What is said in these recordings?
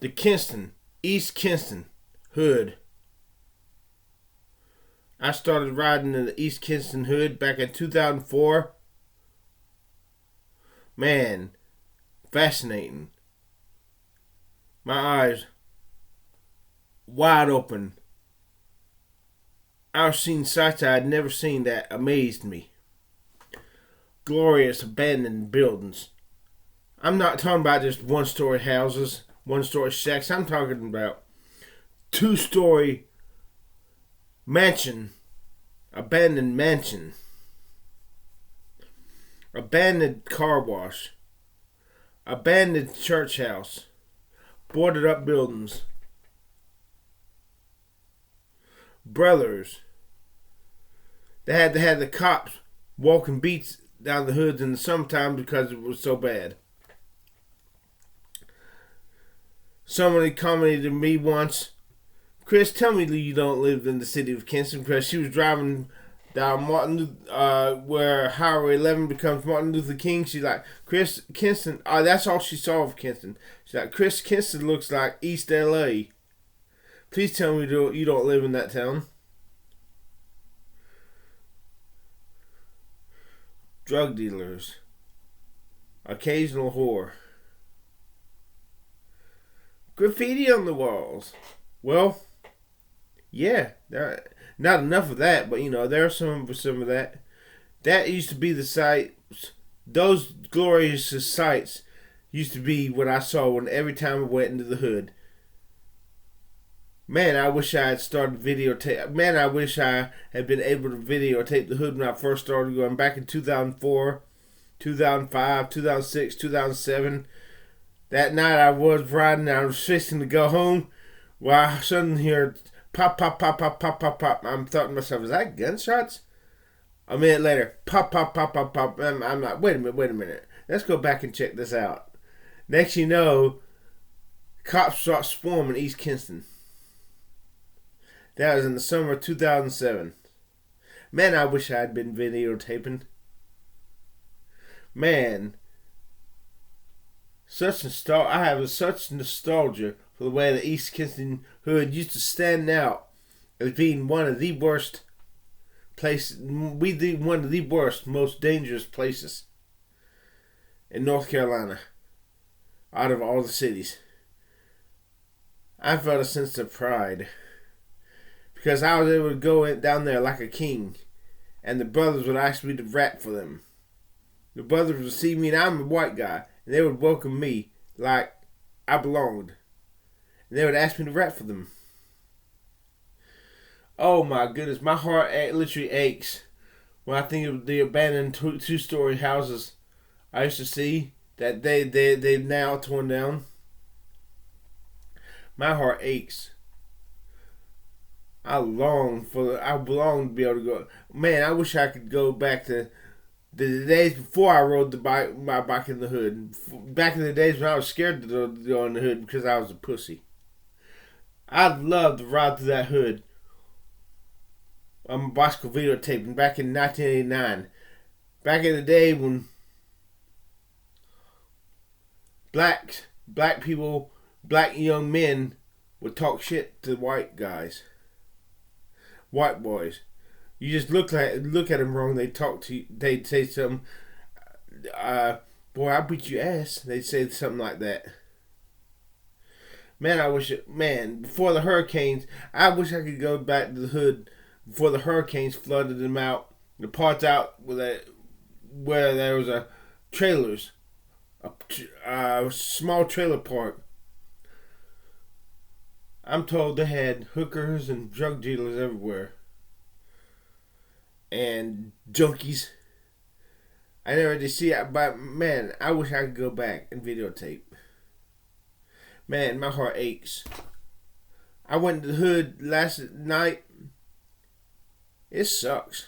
The Kinston, East Kinston hood. I started riding in the East Kinston hood back in 2004. Man, fascinating. My eyes wide open. I've seen sights I had never seen that amazed me. Glorious abandoned buildings. I'm not talking about just one-story houses, one-story shacks. I'm talking about two-story mansion, abandoned mansion, abandoned car wash, abandoned church house, boarded up buildings, brothers. They had to have the cops walking beats down the hoods in the summertime because it was so bad. Somebody commented to me once, "Chris, tell me you don't live in the city of Kinston," because she was driving down where Highway 11 becomes Martin Luther King. She's like, "Chris, Kinston," that's all she saw of Kinston. She's like, "Chris, Kinston looks like East LA. Please tell me you don't live in that town." Drug dealers. Occasional whore. Graffiti on the walls. Well, yeah, not enough of that, but there's some of that. That used to be the site. Those glorious sites used to be what I saw when every time I went into the hood. Man, I wish I had started videotape. Man, I wish I had been able to videotape the hood when I first started going back in 2004, 2005, 2006, 2007. That night I was riding, I was fixing to go home. Well, I suddenly hear pop, pop, pop, pop, pop, pop, pop. I'm thought to myself, is that gunshots? A minute later, pop, pop, pop, pop, pop. I'm like, wait a minute. Let's go back and check this out. Next you know, cops start swarming East Kinston. That was in the summer of 2007. Man, I wish I had been videotaping. Man, I have such nostalgia for the way the East Kinston hood used to stand out as being one of the worst places, one of the worst, most dangerous places in North Carolina out of all the cities. I felt a sense of pride because I was able to go down there like a king, and the brothers would ask me to rap for them. The brothers would see me, and I'm a white guy, and they would welcome me like I belonged. And they would ask me to rap for them. Oh my goodness, my heart literally aches when I think of the abandoned two-story houses I used to see that they've now torn down. My heart aches. I long to be able to go. Man, I wish I could go back to the days before I rode my bike in the hood. Back in the days when I was scared to go in the hood because I was a pussy. I'd love to ride through that hood on my bicycle videotaping back in 1989. Back in the day when black people, black young men would talk shit to white guys. White boys. You just look at them wrong. They talk to you. They'd say something. Boy, I beat your ass. They'd say something like that. Man, before the hurricanes, I wish I could go back to the hood before the hurricanes flooded them out. The parts out where there was trailers, a small trailer park. I'm told they had hookers and drug dealers everywhere. And junkies. I never did see it, but man, I wish I could go back and videotape. Man, my heart aches. I went to the hood last night. It sucks.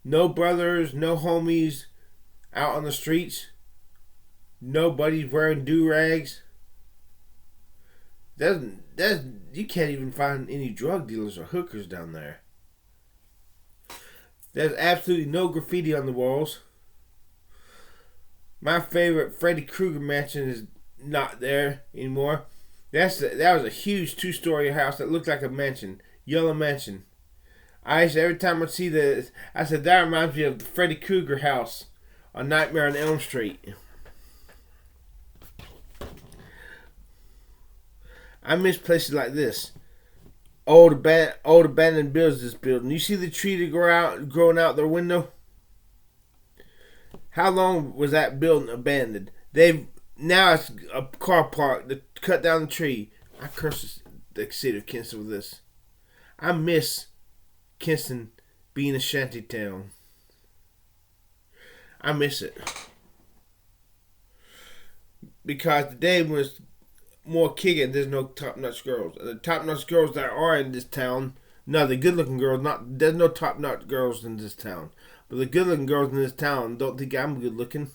No brothers, no homies out on the streets. Nobody's wearing do-rags. You can't even find any drug dealers or hookers down there. There's absolutely no graffiti on the walls. My favorite Freddy Krueger Mansion is not there anymore. That was a huge 2-story house that looked like a mansion, yellow mansion. Every time I see I said that reminds me of the Freddy Krueger house on Nightmare on Elm Street. I miss places like this. Old abandoned buildings. Building. You see the tree that growing out their window? How long was that building abandoned? Now it's a car park. They cut down the tree. I curse the city of Kinston with this. I miss Kinston being a shanty town. I miss it. Because today was more kicking, there's no top-notch girls. The top-notch girls that are in this town, no, the good-looking girls, there's no top-notch girls in this town. But the good-looking girls in this town don't think I'm good-looking.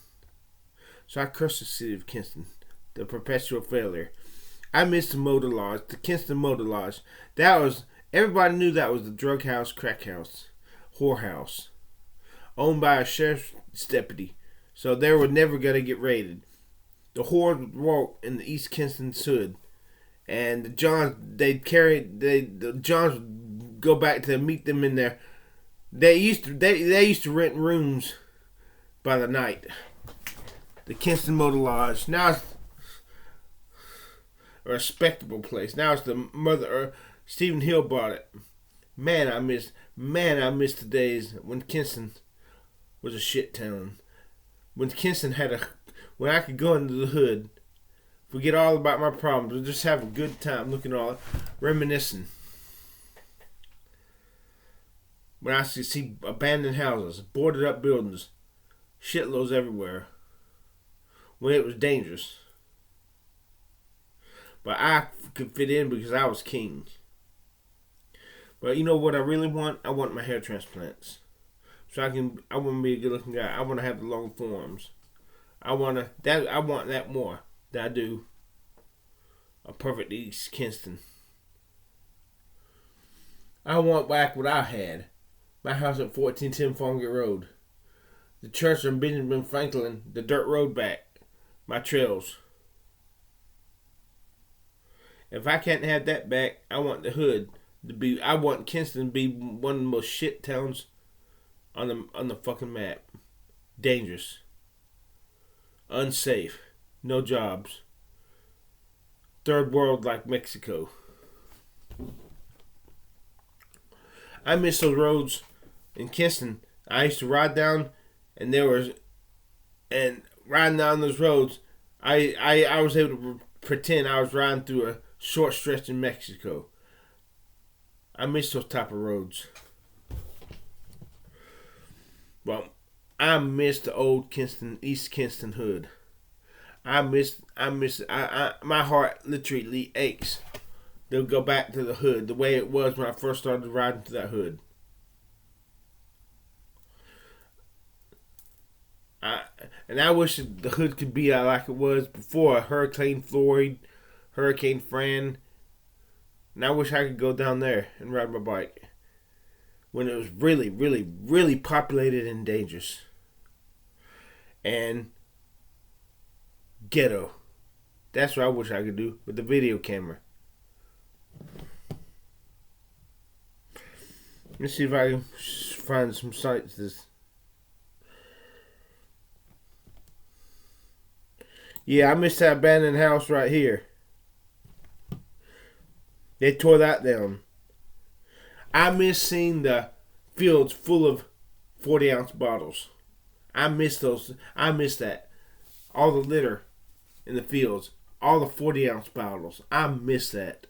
So I curse the city of Kinston, the perpetual failure. I miss the Motor Lodge, the Kinston Motor Lodge. Everybody knew that was the drug house, crack house, whorehouse, owned by a sheriff's deputy. So they were never going to get raided. The whores would walk in the East Kinston hood, and the Johns would go back to meet them in there. They used to rent rooms by the night. The Kinston Motor Lodge. Now it's a respectable place. Now it's the Stephen Hill bought it. Man, I miss the days when Kinston was a shit town. When Kinston when I could go into the hood, forget all about my problems, and just have a good time reminiscing. When I could see abandoned houses, boarded up buildings, shitloads everywhere. When it was dangerous. But I could fit in because I was king. But you know what I really want? I want my hair transplants. So I want to be a good looking guy. I want to have the long forearms. I want that more than I do a perfect East Kinston. I want back what I had. My house at 1410 Farmgate Road. The church on Benjamin Franklin, the dirt road back. My trails. If I can't have that back, I want the hood to be. I want Kinston to be one of the most shit towns on the fucking map. Dangerous. Unsafe. No jobs. Third world like Mexico. I miss those roads in Kinston. I used to ride down, and riding down those roads, I was able to pretend I was riding through a short stretch in Mexico. I miss those type of roads. Well, I miss the old Kinston, East Kinston hood. I miss my heart literally aches. They'll go back to the hood the way it was when I first started riding to that hood. And I wish the hood could be like it was before Hurricane Floyd, Hurricane Fran. And I wish I could go down there and ride my bike when it was really, really, really populated and dangerous. And ghetto. That's what I wish I could do with the video camera. Let's see if I can find some sites. Yeah, I miss that abandoned house right here. They tore that down. I miss seeing the fields full of 40-ounce bottles. I miss those. I miss that. All the litter in the fields. All the 40-ounce bottles. I miss that.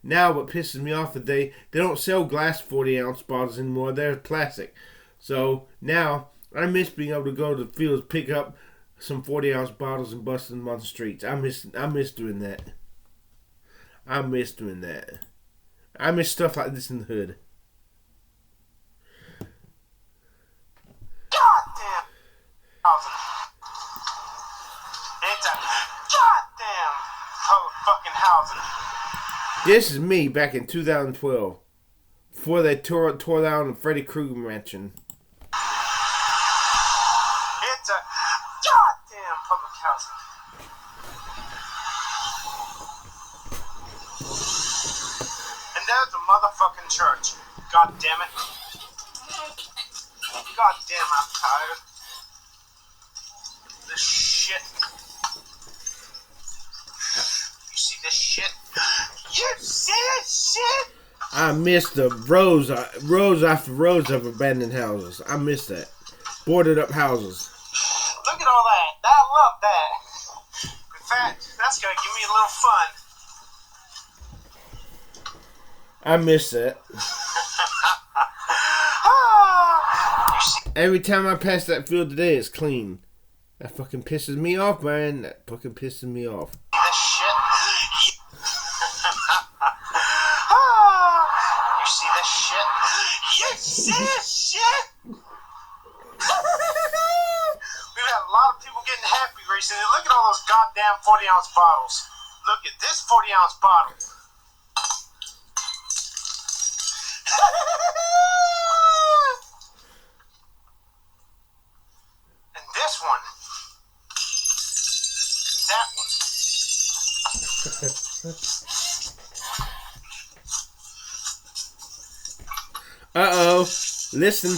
Now what pisses me off is they don't sell glass 40-ounce bottles anymore. They're plastic. So now I miss being able to go to the fields, pick up some 40-ounce bottles and bust them on the streets. I miss doing that. I miss doing that. I miss stuff like this in the hood. Goddamn housing. It's a goddamn motherfucking housing. This is me back in 2012, before they tore down the Freddy Krueger Mansion. It's a goddamn public housing. there's a motherfucking church. God damn it. God damn, I'm tired. This shit. You see this shit? You see this shit? I miss the rows after rows of abandoned houses. I miss that. Boarded up houses. Look at all that. I love that. In fact, that's gonna give me a little fun. I miss that. Every time I pass that field today, it's clean. That fucking pisses me off, man. That fucking pisses me off. This shit. You see this shit? You see this shit? We've had a lot of people getting happy recently. Look at all those goddamn 40-ounce bottles. Look at this 40-ounce bottle. And this one. That one. Uh-oh. Listen.